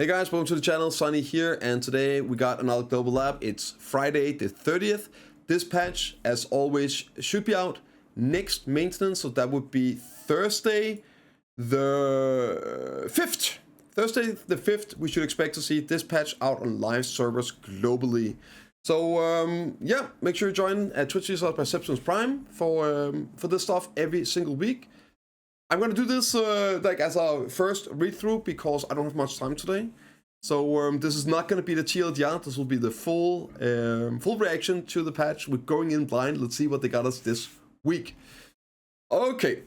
Hey guys, welcome to the channel, Sunny here, and today we got another global lab. It's Friday the 30th. This patch, as always, should be out next maintenance, so that would be Thursday the 5th. Thursday the 5th, we should expect to see this patch out on live servers globally. So yeah, make sure you join at Twitch yourself by Biceptimusprime for this stuff every single week. I'm gonna do this like as our first read through because I don't have much time today. So this is not gonna be the TLDR. This will be the full reaction to the patch. We're going in blind. Let's see what they got us this week. Okay,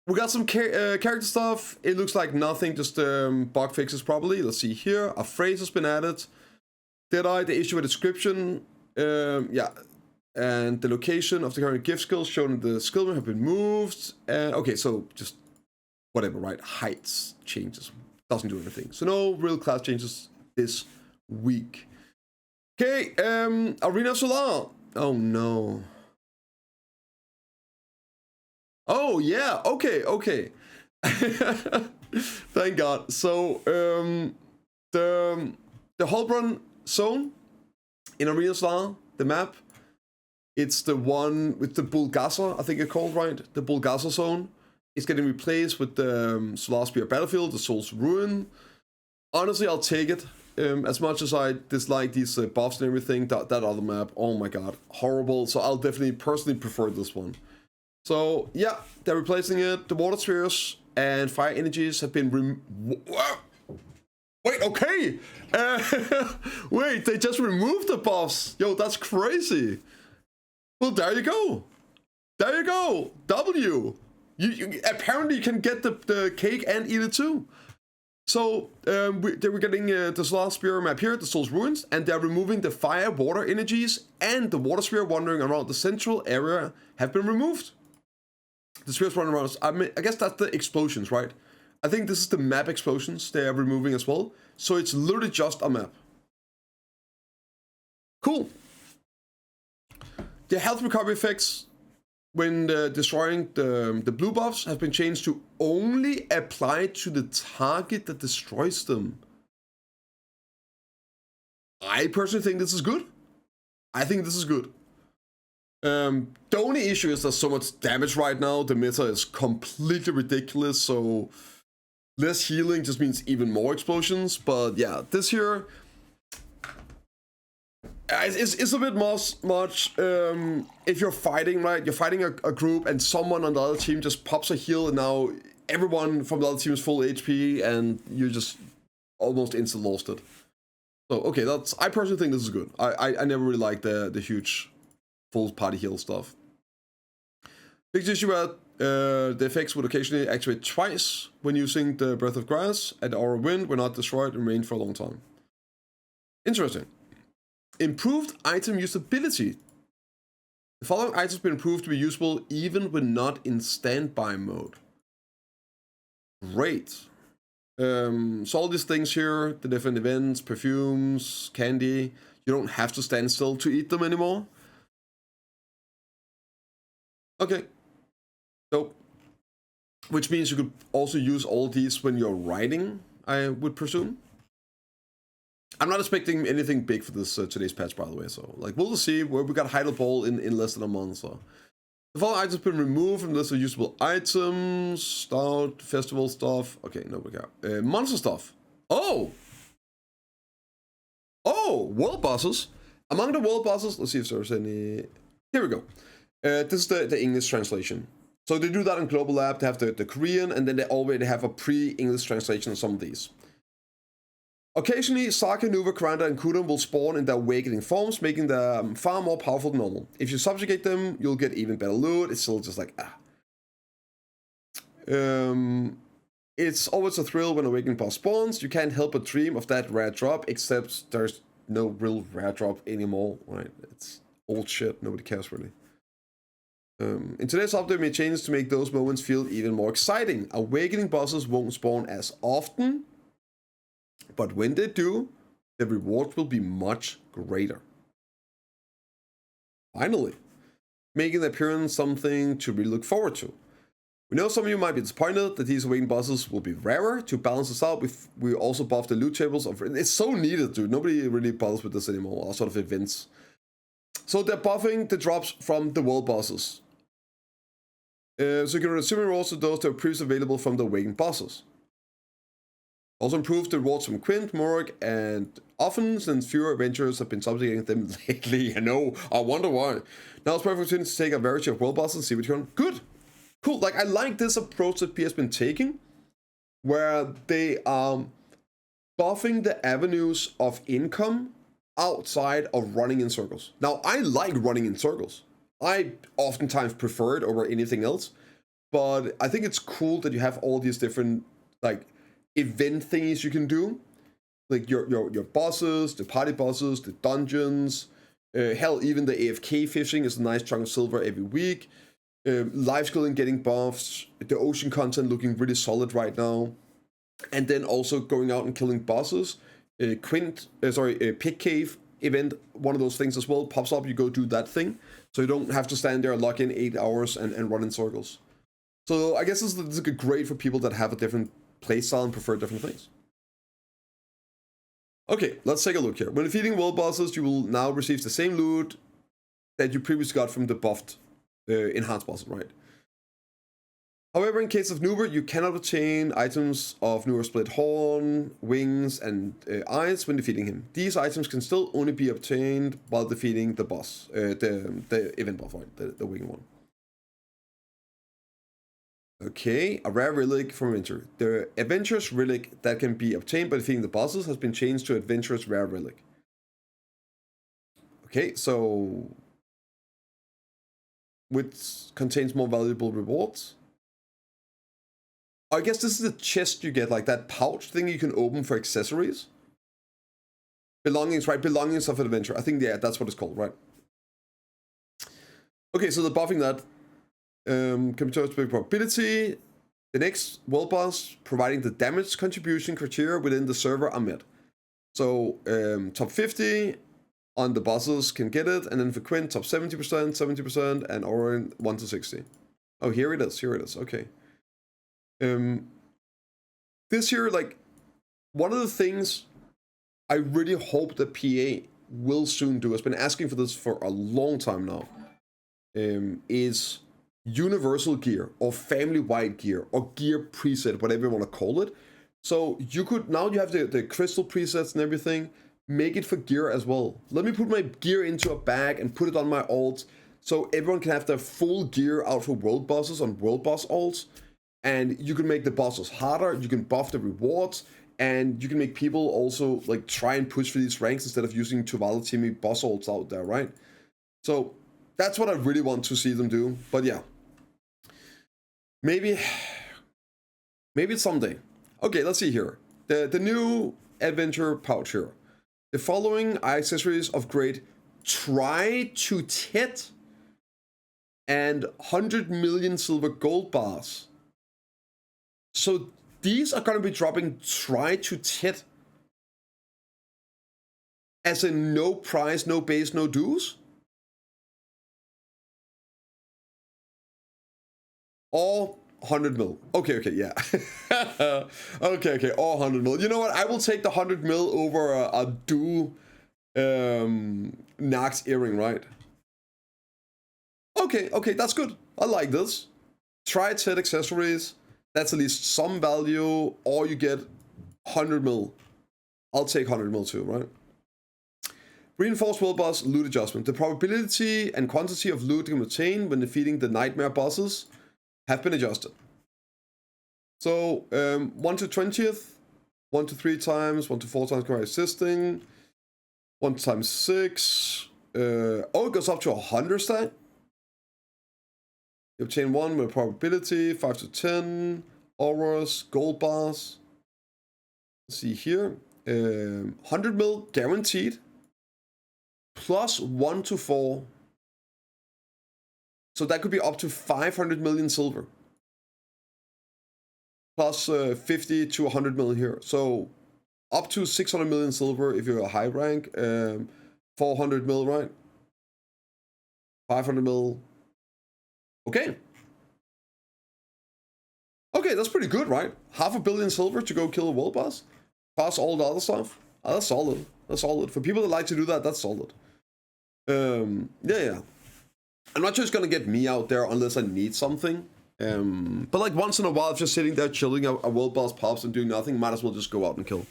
we got some character stuff. It looks like nothing, just bug fixes probably. Let's see here. A phrase has been added. The issue a description. Yeah. And the location of the current gift skills shown in the skill room have been moved. Okay, so just whatever, right? Heights changes. Doesn't do anything. So no real class changes this week. Okay, Arena Solar. Oh no. Oh yeah, okay. Thank God. So the Holbrun zone in Arena Solar, the map. It's the one with the Bulgasa, I think it's called, right? The Bulgasa zone. It's getting replaced with the Solar Spear Battlefield, the Soul's Ruin. Honestly, I'll take it. As much as I dislike these buffs and everything, that other map, oh my god, horrible. So I'll definitely personally prefer this one. So yeah, they're replacing it. The Water Spheres and Fire Energies have been Wait, okay! Wait, they just removed the buffs! Yo, that's crazy! Well, there you go. There you go. W. You apparently can get the cake and eat it too. So they were getting the Solar Spear map here, the Soul's Ruins, and they're removing the fire, water energies, and the Water Sphere wandering around the central area have been removed. The spheres running around. I mean, I guess that's the explosions, right? I think this is the map explosions they are removing as well. So it's literally just a map. Cool. The health recovery effects when destroying the blue buffs have been changed to only apply to the target that destroys them. I personally think this is good. I think this is good. The only issue is there's so much damage right now. The meta is completely ridiculous, so less healing just means even more explosions. But yeah, this here... It's a bit much if you're fighting, right? You're fighting a group and someone on the other team just pops a heal and now everyone from the other team is full HP and you just almost insta-lost it. So, okay, I personally think this is good. I never really liked the huge full party heal stuff. Big issue about the effects would occasionally activate twice when using the Breath of Grass and our wind were not destroyed and remained for a long time. Interesting. Improved item usability. The following items have been improved to be usable even when not in standby mode. Great. So all these things here, the different events, perfumes, candy, you don't have to stand still to eat them anymore. Okay. So, which means you could also use all these when you're riding, I would presume. I'm not expecting anything big for this today's patch, by the way. So, like, we'll see. Where we got Heidel Ball in less than a month. So, the following items have been removed from the list of usable items. Start festival stuff. Okay, no, we got monster stuff. Oh, world bosses. Among the world bosses, let's see if there's any. Here we go. This is the English translation. So they do that in Global Lab. They have the Korean, and then they already have a pre-English translation of some of these. Occasionally, Saka, Nuva, Karanda, and Kudum will spawn in their awakening forms, making them far more powerful than normal. If you subjugate them, you'll get even better loot. It's still just like, It's always a thrill when awakening boss spawns. You can't help but dream of that rare drop, except there's no real rare drop anymore, right? It's old shit. Nobody cares, really. In today's update, we made changes to make those moments feel even more exciting. Awakening bosses won't spawn as often, but when they do, the reward will be much greater. Finally, making the appearance something to really look forward to. We know some of you might be disappointed that these awakened bosses will be rarer. To balance this out, we also buff the loot tables. It's so needed, dude. Nobody really bothers with this anymore, or sort of events. So they're buffing the drops from the world bosses. So you can resume rewards to those that were previously available from the awakened bosses. Also improve the rewards from Quint, Morg, and often, since fewer adventurers have been subjugating them lately. I know, I wonder why. Now it's perfect opportunity to take a variety of world bosses and see what you can. Good! Cool, like I like this approach that P has been taking, where they are buffing the avenues of income outside of running in circles. Now, I like running in circles. I oftentimes prefer it over anything else, but I think it's cool that you have all these different, like, event things you can do. Like your bosses, the party bosses, the dungeons, hell, even the AFK fishing is a nice chunk of silver every week. Life skilling getting buffs, the ocean content looking really solid right now, and then also going out and killing bosses. Pig cave event, one of those things as well, pops up, you go do that thing, so you don't have to stand there and lock in 8 hours and run in circles. So I guess this is great for people that have a different playstyle and prefer different things. Okay, let's take a look here. When defeating world bosses, you will now receive the same loot that you previously got from the buffed enhanced bosses, right? However, in case of Noober, you cannot obtain items of Noober's split horn, wings, and eyes when defeating him. These items can still only be obtained while defeating the boss, the event boss, right? The wing one. Okay, a rare relic from Adventure. The Adventurous relic that can be obtained by defeating the bosses has been changed to Adventurous rare relic. Okay, so which contains more valuable rewards. I guess this is the chest you get, like that pouch thing you can open for accessories. Belongings, right? Belongings of an adventure. I think, yeah, that's what it's called, right? Okay, so they're buffing that. Can be chosen by probability. The next world boss providing the damage contribution criteria within the server are met. So top 50 on the bosses can get it, and then for Quint, top 70%, 70%, and Orin 1 to 60. Oh, here it is, okay. This year, like, one of the things I really hope that PA will soon do, has been asking for this for a long time now, is universal gear or family-wide gear or gear preset, whatever you want to call it. So you could, now you have the crystal presets and everything, make it for gear as well. Let me put my gear into a bag and put it on my alts, so everyone can have their full gear out for world bosses on world boss alts. And you can make the bosses harder, you can buff the rewards, and you can make people also like try and push for these ranks instead of using Tuvala Timmy boss ults out there, right? So that's what I really want to see them do. But yeah, maybe it's someday. Okay, let's see here. The new adventure pouch here. The following are accessories of grade try to tit and 100 million silver gold bars. So these are going to be dropping try to tit, as in no price, no base, no dues? All 100 mil. Okay, yeah. okay, all 100 mil. You know what? I will take the 100 mil over a do Nax earring, right? Okay, that's good. I like this. Try tit accessories. That's at least some value, or you get 100 mil. I'll take 100 mil too, right? Reinforced world boss loot adjustment. The probability and quantity of loot you can obtain when defeating the nightmare bosses have been adjusted. So 1 to 20th, 1 to 3 times, 1 to 4 times correct assisting, 1 times 6. It goes up to 100 stack. You obtain 1 with probability, 5 to 10, auras, gold bars. Let's see here. 100 mil guaranteed. Plus 1 to 4. So that could be up to 500 million silver. Plus 50 to 100 million here. So up to 600 million silver if you're a high rank. 400 mil, right? 500 mil. Okay. Okay, that's pretty good, right? 500 million silver to go kill a world boss. Pass all the other stuff. Oh, that's solid. That's solid. For people that like to do that, that's solid. Yeah. I'm not just gonna get me out there unless I need something. But like once in a while, if just sitting there chilling, a world boss pops and doing nothing, might as well just go out and kill.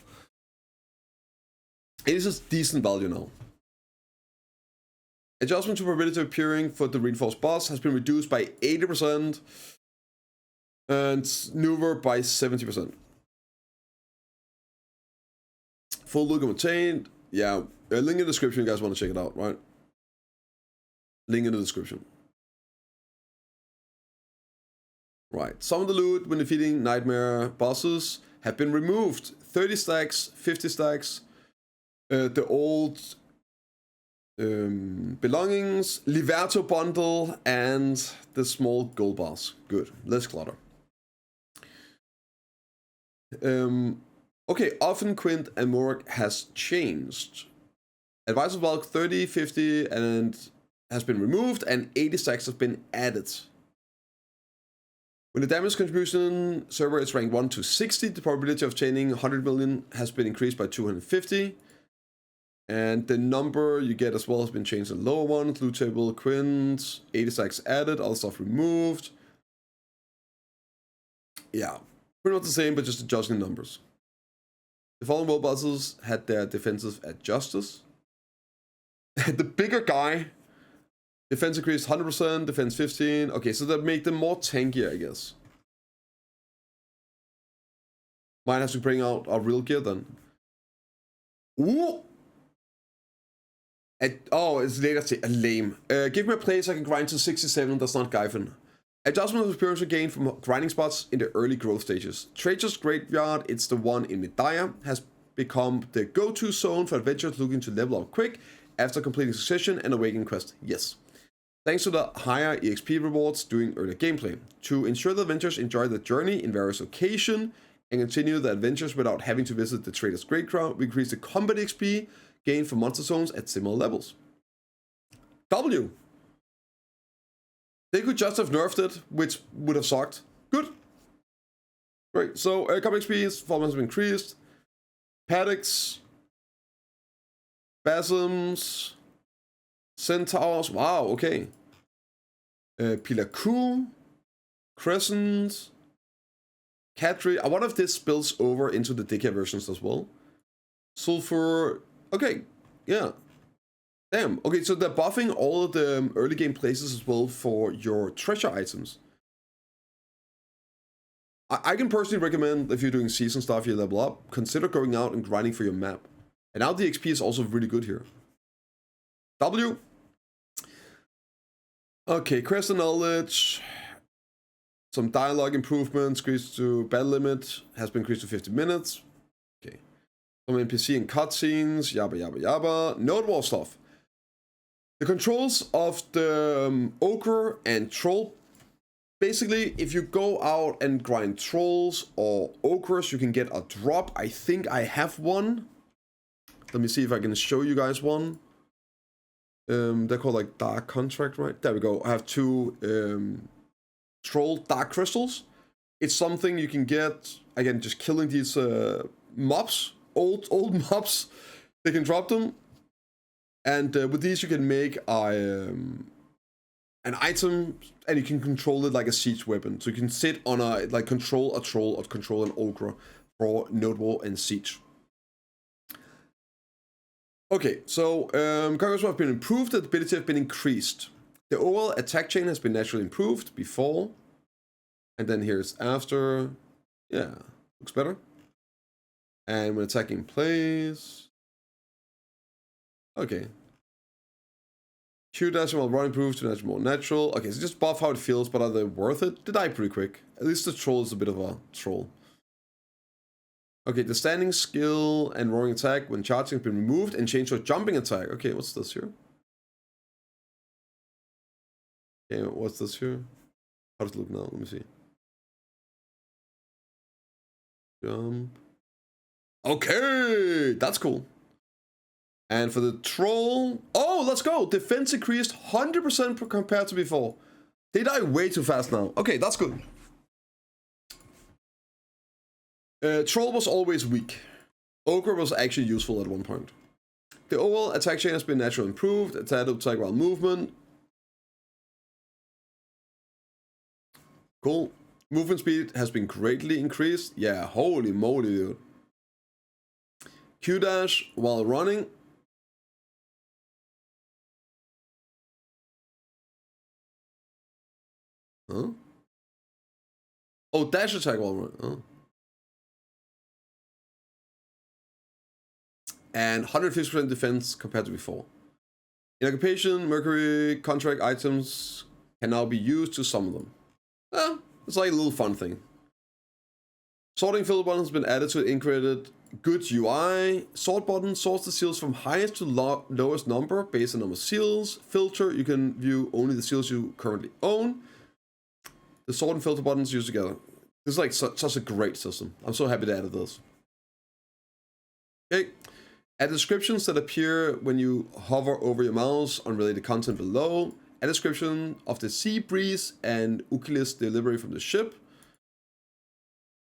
It is a decent value now. Adjustment to probability of appearing for the reinforced boss has been reduced by 80% and maneuver by 70%. Full look obtained. Yeah, link in the description. You guys want to check it out, right? Link in the description. Right. Some of the loot when defeating nightmare bosses have been removed. 30 stacks, 50 stacks. The old belongings, Liverto bundle, and the small gold bars. Good. Less clutter. Okay, often Quint and Morg has changed. Advisor bulk 30, 50, and has been removed, and 80 stacks have been added. When the damage contribution server is ranked 1 to 60, the probability of obtaining 100 million has been increased by 250. And the number you get as well has been changed to the lower one. Loot table, Quint, 80 stacks added, other stuff removed. Yeah, pretty much the same, but just adjusting numbers. The following world bosses had their defensive adjusted. The bigger guy, defense increased 100%, defense 15. Okay, so that made them more tanky, I guess. Might have to bring out our real gear then. Ooh! Oh, it's later. Lame. Give me a place I can grind to 67. That's not Gyphon. Adjustment of appearance gain from grinding spots in the early growth stages. Trader's Graveyard, it's the one in Medaya, has become the go-to zone for adventurers looking to level up quick after completing Succession and Awakening Quest. Yes. Thanks to the higher EXP rewards during early gameplay. To ensure the adventurers enjoy the journey in various locations and continue the adventures without having to visit the Trader's Graveyard, we increase the combat XP gain for monster zones at similar levels. W. They could just have nerfed it, which would have sucked. Good. Great. So, combat XP performance has been increased. Paddocks. Spasms. Centaurs. Wow, okay. Pilaku. Crescent. Catry. I wonder if this spills over into the Decay versions as well. Sulfur. Okay, yeah. Damn. Okay, so they're buffing all of the early game places as well for your treasure items. I can personally recommend, if you're doing season stuff, you level up, consider going out and grinding for your map. And now the XP is also really good here. W. Okay, Crest of Knowledge. Some dialogue improvements, increased to battle limit, has been increased to 50 minutes. Okay. Some NPC and cutscenes, yabba yabba yabba. Node wall stuff. The controls of the Ogre and Troll. Basically, if you go out and grind Trolls or Ogres, you can get a drop. I think I have one. Let me see if I can show you guys one. They're called like Dark Contract, right? There we go. I have two Troll Dark Crystals. It's something you can get, again, just killing these mobs. Old mobs, they can drop them, and with these you can make an item, and you can control it like a siege weapon. So you can sit on control a troll or control an ogre for node wall and siege. Okay, so conquest have been improved, the ability have been increased. The overall attack chain has been naturally improved before, and then here's after. Yeah, looks better. And when attacking plays. Okay. Q dash while running improves to dash more natural. Okay, so just buff how it feels, but are they worth it? They die pretty quick. At least the troll is a bit of a troll. Okay, the standing skill and roaring attack when charging have been removed and changed to a jumping attack. Okay, what's this here? Okay, what's this here? How does it look now? Let me see. Jump. Okay, that's cool. And for the troll, oh, let's go. Defense increased 100% compared to before. They die way too fast now. Okay, that's good. Troll was always weak. Ogre was actually useful at one point. The overall attack chain has been naturally improved. Attack while movement. Cool. Movement speed has been greatly increased. Yeah, holy moly, dude. Q dash while running. Huh? Oh, dash attack while running. Oh. And 150% defense compared to before. In occupation, Mercury contract items can now be used to summon them. It's like a little fun thing. Sorting filter button has been added to the integrated good UI. Sort button sorts the seals from highest to lowest number based on number of seals. Filter, you can view only the seals you currently own. The sort and filter buttons used together. This is like such a great system. I'm so happy to add this. Okay. Add descriptions that appear when you hover over your mouse on related content below. A description of the sea breeze and Ukilis delivery from the ship.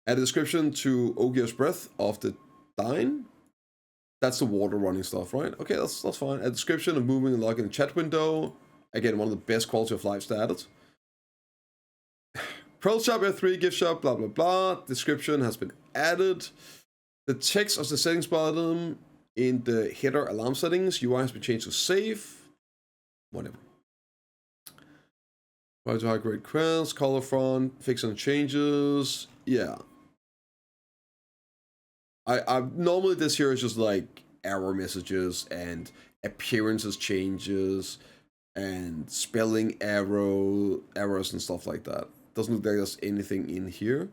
Add a description to Ogier's breath of the Dine. That's the water running stuff, right? Okay, that's fine. A description of moving and locking the chat window. Again, one of the best quality of life stats. Pearl Shop, F3, gift shop, blah, blah, blah. Description has been added. The text of the settings button in the header alarm settings. UI has been changed to safe. Whatever. Try to high grade quests, color font, fix and changes. Yeah. I normally this here is just like error messages and appearances changes and spelling errors and stuff like that. Doesn't look like there's anything in here.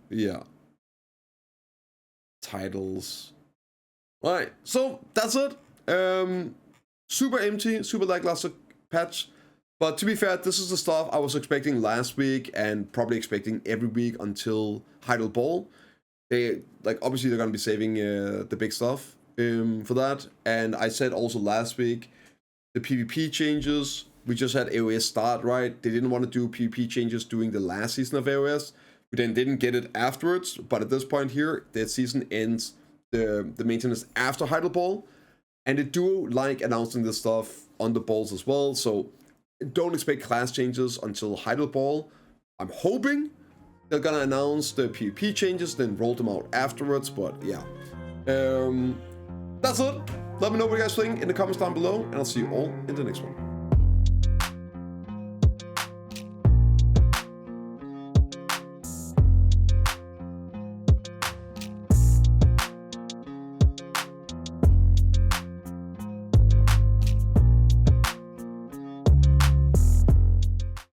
Yeah. Titles. Alright, so that's it. Super empty, super lackluster patch. But to be fair, this is the stuff I was expecting last week and probably expecting every week until Heidel Ball. Obviously they're gonna be saving the big stuff for that. And I said also last week, the PvP changes. We just had AoS start, right? They didn't want to do PvP changes during the last season of AoS. We then didn't get it afterwards. But at this point here, the season ends the maintenance after Heidel Ball. And they do like announcing this stuff on the balls as well. So don't expect class changes until Heidel Ball. I'm hoping they're gonna announce the PvP changes, then roll them out afterwards. But yeah, that's it. Let me know what you guys think in the comments down below, and I'll see you all in the next one.